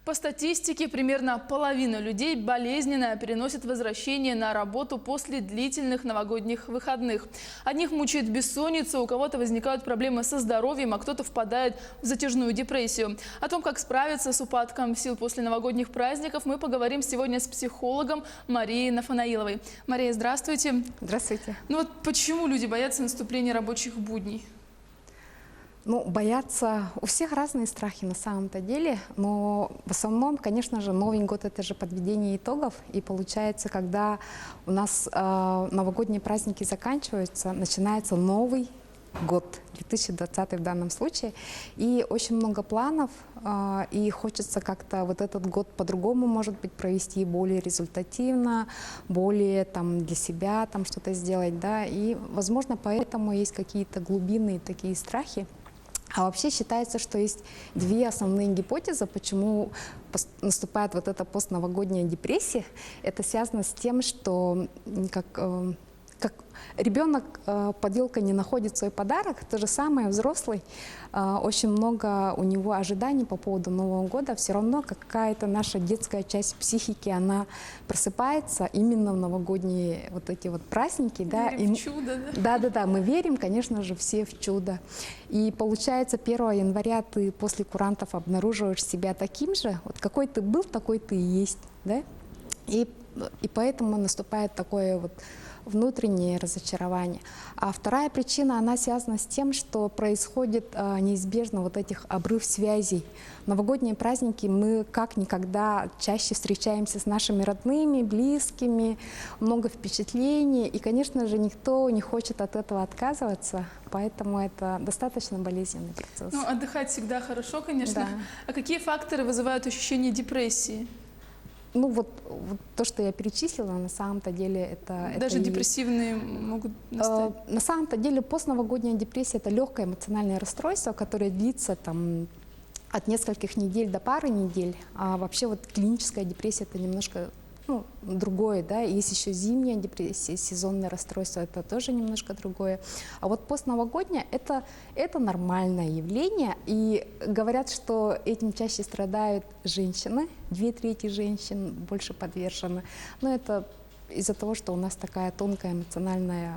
По статистике, примерно половина людей болезненно переносит возвращение на работу после длительных новогодних выходных. Одних мучает бессонница, у кого-то возникают проблемы со здоровьем, а кто-то впадает в затяжную депрессию. О том, как справиться с упадком сил после новогодних праздников, мы поговорим сегодня с психологом Марией Нафанаиловой. Мария, здравствуйте. Здравствуйте. Ну вот почему люди боятся наступления рабочих будней? Ну, бояться, у всех разные страхи на самом-то деле, но в основном, конечно же, Новый год – это же подведение итогов, и получается, когда у нас новогодние праздники заканчиваются, начинается Новый год, 2020 в данном случае, и очень много планов, и хочется как-то вот этот год по-другому, может быть, провести более результативно, более там для себя там что-то сделать, да, и, возможно, поэтому есть какие-то глубинные такие страхи. А вообще считается, что есть две основные гипотезы, почему наступает вот эта постновогодняя депрессия. Это связано с тем, что как ребенок под елкой не находит свой подарок, то же самое взрослый. Очень много у него ожиданий по поводу Нового года. Все равно какая-то наша детская часть психики, она просыпается именно в новогодние вот эти вот праздники. Да? Верим в чудо, да? Да, мы верим, конечно же, все в чудо. И получается, 1 января ты после курантов обнаруживаешь себя таким же, вот какой ты был, такой ты и есть. Да? И поэтому наступает такое вот внутреннее разочарование. А вторая причина, она связана с тем, что происходит неизбежно вот этих обрыв связей. В новогодние праздники мы как никогда чаще встречаемся с нашими родными, близкими, много впечатлений, и, конечно же, никто не хочет от этого отказываться, поэтому это достаточно болезненный процесс. Ну, отдыхать всегда хорошо, конечно. Да. А какие факторы вызывают ощущение депрессии? Ну вот то, что я перечислила, на самом-то деле это... Даже депрессивные могут настать? На самом-то деле постновогодняя депрессия – это легкое эмоциональное расстройство, которое длится там от нескольких недель до пары недель. А вообще вот клиническая депрессия – это немножко другое, да, есть еще зимняя депрессия, сезонное расстройство, это тоже немножко другое. А вот постновогодняя это нормальное явление, и говорят, что этим чаще страдают женщины, 2/3 женщин больше подвержены, но это из-за того, что у нас такая тонкая эмоциональный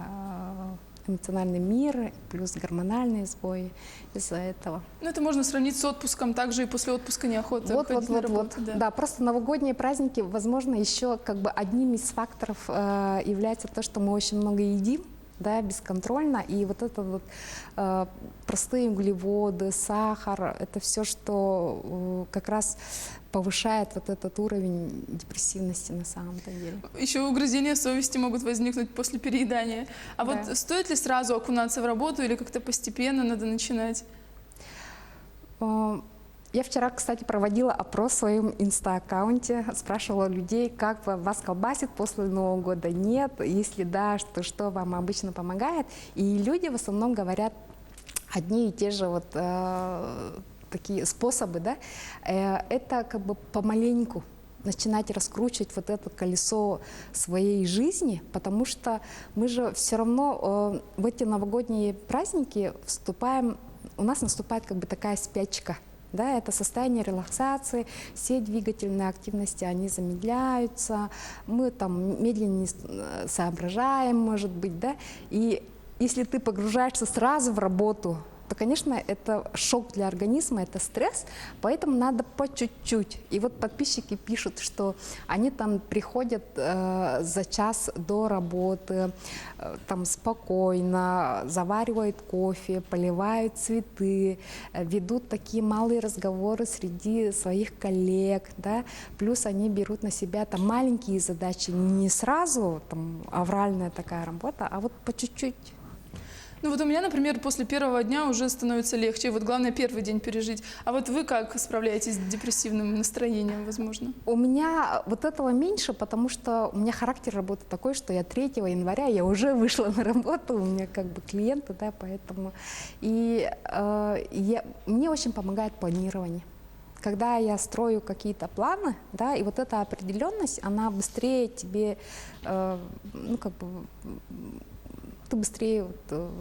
мир, плюс гормональные сбои из-за этого. Ну, это можно сравнить с отпуском, также и после отпуска неохота ходить на работу. Да, просто новогодние праздники, возможно, еще как бы одним из факторов является то, что мы очень много едим, да, бесконтрольно, и вот это вот простые углеводы, сахар, это все, что как раз повышает вот этот уровень депрессивности на самом-то деле. Еще угрызения совести могут возникнуть после переедания. А да. Вот стоит ли сразу окунаться в работу или как-то постепенно надо начинать? Я вчера, кстати, проводила опрос в своем инста-аккаунте, спрашивала людей, как вас колбасит после Нового года, нет, если да, что вам обычно помогает. И люди в основном говорят одни и те же вот такие способы, да, это как бы помаленьку начинать раскручивать вот это колесо своей жизни, потому что мы же все равно в эти новогодние праздники у нас наступает как бы такая спячка. Да, это состояние релаксации, все двигательные активности, они замедляются, мы там медленнее соображаем, может быть, да, и если ты погружаешься сразу в работу, то, конечно, это шок для организма, это стресс, поэтому надо по чуть-чуть. И вот подписчики пишут, что они там приходят за час до работы, там спокойно, заваривают кофе, поливают цветы, ведут такие малые разговоры среди своих коллег, да, плюс они берут на себя там маленькие задачи, не сразу там авральная такая работа, а вот по чуть-чуть. Ну вот у меня, например, после первого дня уже становится легче. Вот главное первый день пережить. А вот вы как справляетесь с депрессивным настроением, возможно? У меня вот этого меньше, потому что у меня характер работы такой, что я 3 января я уже вышла на работу, у меня как бы клиенты, да, поэтому. И мне очень помогает планирование. Когда я строю какие-то планы, да, и вот эта определенность, она быстрее тебе, ты быстрее вот,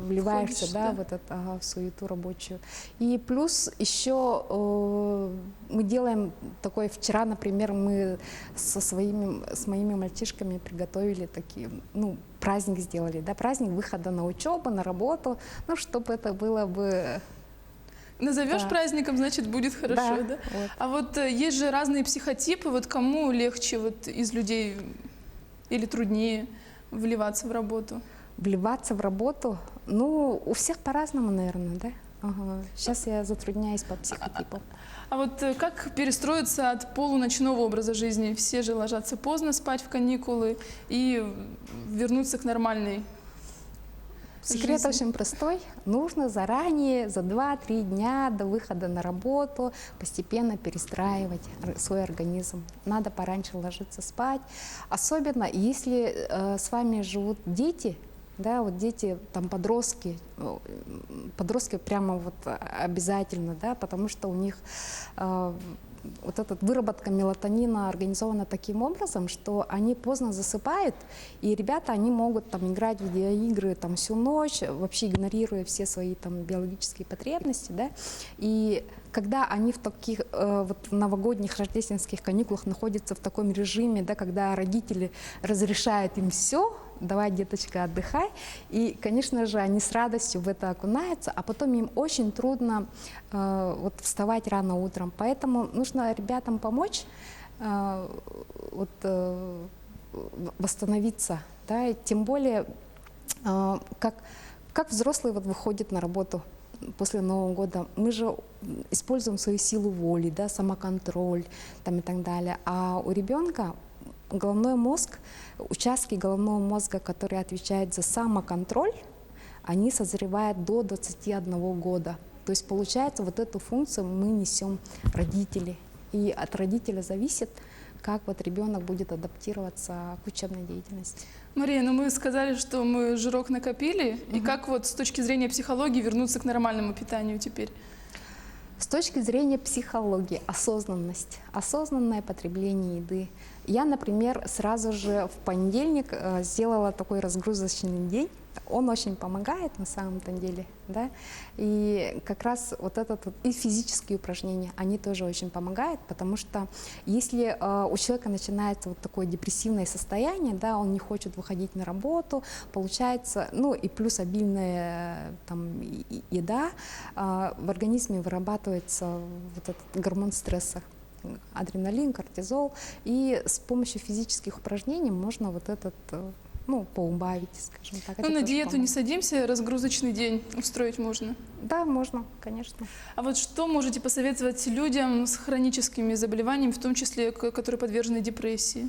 вливаешься, Входишь, да, да. в в суету рабочую. И плюс еще мы делаем такой, вчера, например, мы с моими мальчишками приготовили такие, ну, праздник сделали, да, праздник выхода на учебу, на работу, ну, чтобы это было бы... Назовешь Да. праздником, значит, будет хорошо, да? вот. А вот есть же разные психотипы, вот кому легче вот из людей или труднее вливаться в работу? Вливаться в работу, ну, у всех по-разному, наверное, да? Ага. Сейчас я затрудняюсь по психотипу. А вот как перестроиться от полуночного образа жизни? Все же ложатся поздно спать в каникулы и вернуться к нормальной Секрет жизни. очень простой. Нужно заранее, за 2-3 дня до выхода на работу, постепенно перестраивать свой организм. Надо пораньше ложиться спать. Особенно, если с вами живут дети, да, вот дети, там, подростки прямо вот обязательно, да, потому что у них вот эта выработка мелатонина организована таким образом, что они поздно засыпают, и ребята, они могут там играть в видеоигры там всю ночь, вообще игнорируя все свои там биологические потребности, да, и когда они в таких вот новогодних рождественских каникулах находятся в таком режиме, да, когда родители разрешают им все, давай, деточка, отдыхай. И, конечно же, они с радостью в это окунаются, а потом им очень трудно вот, вставать рано утром. Поэтому нужно ребятам помочь восстановиться. Да? И тем более, как взрослый вот выходит на работу после Нового года, мы же используем свою силу воли, да, самоконтроль там, и так далее. А у ребенка головной мозг, участки головного мозга, которые отвечают за самоконтроль, они созревают до 21 года. То есть получается, вот эту функцию мы несем родители. И от родителя зависит, как вот ребенок будет адаптироваться к учебной деятельности. Мария, ну мы сказали, что мы жирок накопили, и как вот с точки зрения психологии вернуться к нормальному питанию теперь? С точки зрения психологии, осознанность, осознанное потребление еды. Я, например, сразу же в понедельник сделала такой разгрузочный день. Он очень помогает на самом-то деле, да, и как раз вот этот вот, и физические упражнения, они тоже очень помогают, потому что если у человека начинается вот такое депрессивное состояние, да, он не хочет выходить на работу, получается, ну и плюс обильная там еда, в организме вырабатывается вот этот гормон стресса, адреналин, кортизол, и с помощью физических упражнений можно вот этот, ну, поубавить, скажем так. Ну, на диету не садимся, разгрузочный день устроить можно? Да, можно, конечно. А вот что можете посоветовать людям с хроническими заболеваниями, в том числе, которые подвержены депрессии?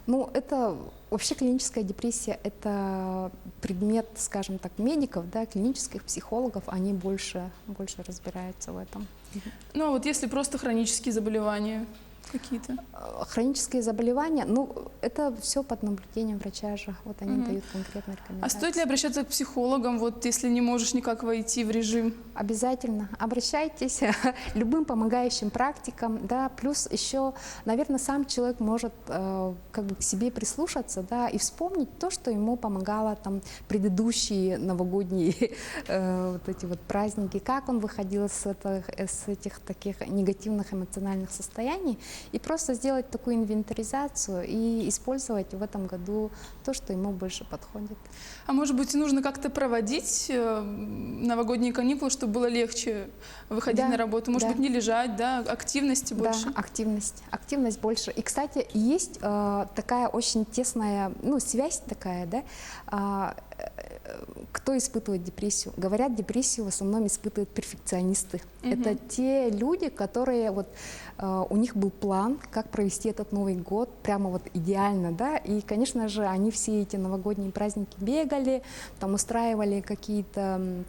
Ну, это вообще клиническая депрессия, это предмет, скажем так, медиков, да, клинических психологов, они больше разбираются в этом. Ну, а вот если просто хронические заболевания какие-то? Хронические заболевания, ну, это все под наблюдением врача же, вот они дают конкретные А рекомендации. стоит ли обращаться к психологам, вот если не можешь никак войти в режим? Обязательно обращайтесь любым помогающим практикам, да, плюс еще, наверное, сам человек может как бы к себе прислушаться, да, и вспомнить то, что ему помогало там предыдущие новогодние вот эти вот праздники, как он выходил с этих таких негативных эмоциональных состояний, и просто сделать такую инвентаризацию и использовать в этом году то, что ему больше подходит. А может быть, нужно как-то проводить новогодние каникулы, чтобы было легче выходить на работу? Может быть, не лежать, да, активности больше? Да, активность больше. И, кстати, есть такая очень тесная, ну, связь такая, да, кто испытывает депрессию? Говорят, депрессию в основном испытывают перфекционисты. Это те люди, которые вот у них был план, как провести этот Новый год, прямо вот идеально, да, и, конечно же, они все эти новогодние праздники бегали, там устраивали какие-то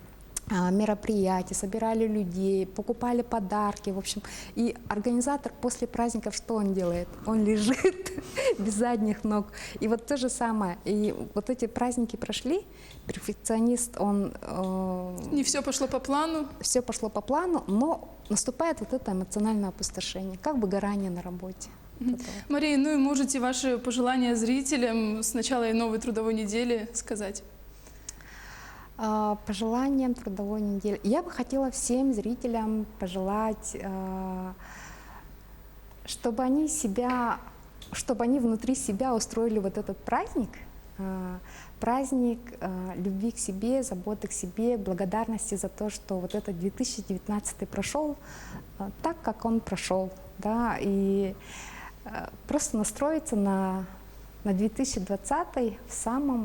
мероприятия, собирали людей, покупали подарки, в общем. И организатор после праздников что он делает? Он лежит без задних ног. И вот то же самое. И вот эти праздники прошли, перфекционист, он... Не все пошло по плану? Все пошло по плану, но наступает вот это эмоциональное опустошение, как выгорание на работе. Мария, ну и можете ваши пожелания зрителям с начала и новой трудовой недели сказать? Пожеланием трудовой недели. Я бы хотела всем зрителям пожелать, чтобы они внутри себя устроили вот этот праздник, праздник любви к себе, заботы к себе, благодарности за то, что вот этот 2019 прошел так, как он прошел, да, и просто настроиться на 2020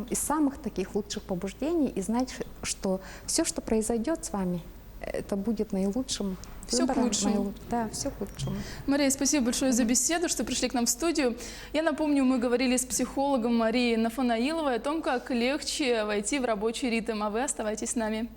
из самых таких лучших побуждений и знать, что все, что произойдет с вами, это будет наилучшим Все к выбором, лучшему. Да, все к лучшему. Мария, спасибо большое за беседу, что пришли к нам в студию. Я напомню, мы говорили с психологом Марией Нафанаиловой о том, как легче войти в рабочий ритм, а вы оставайтесь с нами.